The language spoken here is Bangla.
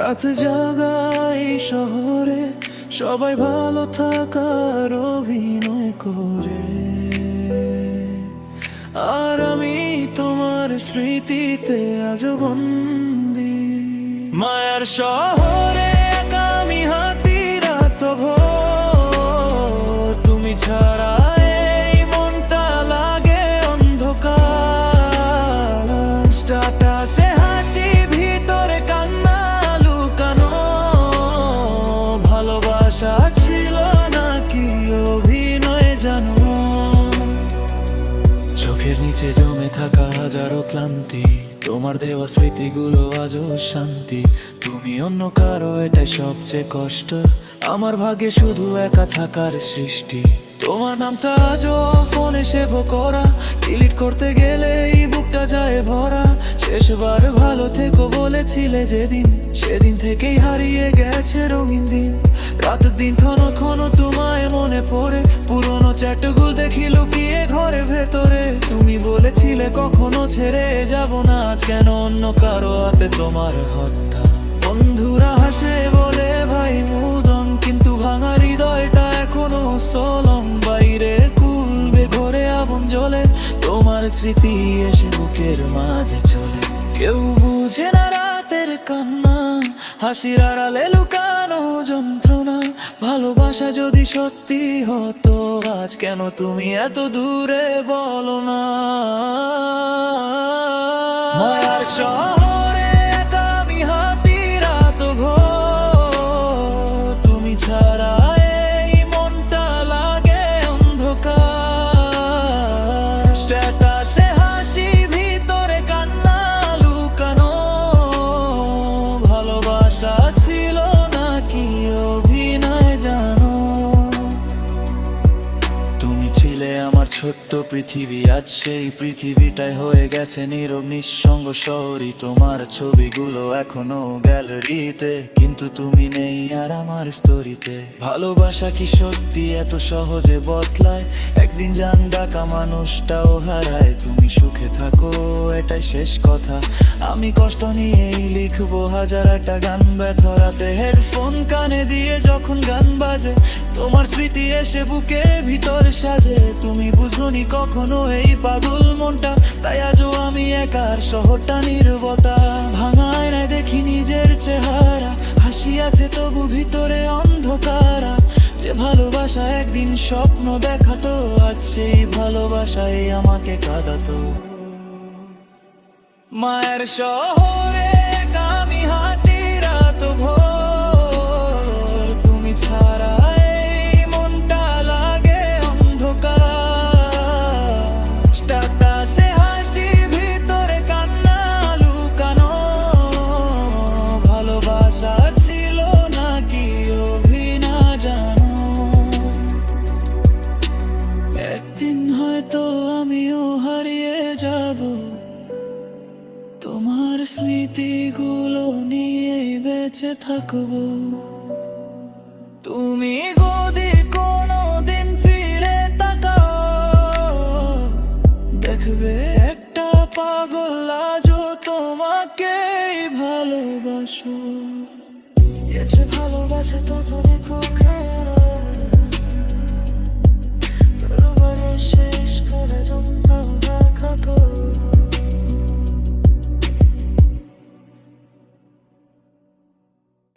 রাত জাগা এই শহরে সবাই ভালো থাকার অভিনয় করে, আর আমি তোমার স্মৃতিতে আজ বন্দি। মায়ার শহরে একা আমি হাঁটি রাত ভোর, তুমি ছাড়া এই মনটা লাগে অন্ধকার। স্ট্যাটাসে হাসি ভিতরে কান্না লুকানো, ভালোবাসা ছিল নাকি অভিনয় জানো? চোখের নিচে জমে থাকা হাজারো ক্লান্তি, তোমার দেওয়া স্মৃতিগুলো আজও শান্তি। তুমি অন্য কারো, এটাই সবচেয়ে কষ্ট। আমার ভাগ্যে শুধু একা থাকার সৃষ্টি। তোমার নামটা আজও ফোনে সেভ করা, ডিলিট করতে গেলে এই বুকটা যায় ভরা। শেষবার ভালো থেকো বলেছিলে যেদিন, সেদিন থেকেই হারিয়ে গেছে রঙিন দিন। রাত দিন ক্ষণ ক্ষণ তোমায় মনে পড়ে, পুরনো চ্যাটগুলো দেখি লুকিয়ে ঘরে ভেতরে। তুমি বলেছিলে কখনো ছেড়ে যাব না, আজ কেন অন্য কারো হাতে তোমার হত্যা? বন্ধুরা হাসে বলে ভাই মুদন, কিন্তু ভাঙা হৃদয়টা এখনো সোলং। বাইরে কুলবে ঘরে আগুন জ্বলে, তোমার স্মৃতি এসে বুকের মাঝে চলে। কেউ বুঝে না রাতের কান্না, হাসির আড়ালে লুকানো যন্ত্রণা। ভালোবাসা যদি সত্যি হতো, আজ কেন তুমি এত দূরে বলো না? মায়ার শহরে একা আমি হাঁটি রাত ভোর, তুমি ছাড়া এই মনটা লাগে অন্ধকার। স্ট্যাটাসে হাসি ভিতরে কান্না লুকানো, ভালোবাসা ছিল নাকি অভিনয় জানো? তুমি ছিলে আমার ছোট্ট পৃথিবী, আজ সেই পৃথিবীটাই হয়ে গেছে নীরব নিঃসঙ্গ শহরই। তোমার ছবিগুলো এখনো গ্যালারিতে, কিন্তু তুমি নেই আর আমার স্টোরিতে। ভালোবাসা কি সত্যি এত সহজে বদলায়? একদিন জান ডাকা মানুষটাও হারায়। তুমি সুখে থাকো এটাই শেষ কথা, আমি কষ্ট নিয়েই লিখবো হাজার একটা গান। ব্যথরাতে হেডফোন কানে দিয়ে যখন গান বাজে, তোমার স্মৃতি এসে বুকে ভিতরে সাজে। তুমি বুঝোনি কখনো এই পাগল মনটা, তাই আজও আমি একার শহরটা নীরবতা। ভাঙায় না দেখি নিজের চেহারা, হাসি আছে তবু ভিতরে অন্ধকার। যে ভালোবাসা একদিন স্বপ্ন দেখাতো, আজ সেই ভালোবাসাই আমাকে কাঁদাতো। মায়ের শহরে একা আমি হাঁটি রাত ভোর, তুমি ছাড়া এই মনটা লাগে অন্ধকার। স্ট্যাটাসে হাসি ভিতরে কান্না লুকানো, ভালোবাসা ছিল নাকি অভিনয় জানো? একদিন হয়তো আমিও হারিয়ে যাব, তোমার স্মৃতিগুলো নিয়েই বেঁচে থাকবো। তুমি যদি কোনোদিন ফিরে তাকাও, দেখবে একটা পাগল আজও তোমাকেই ভালোবাসো। এসে ভালোবাসা তো তুমি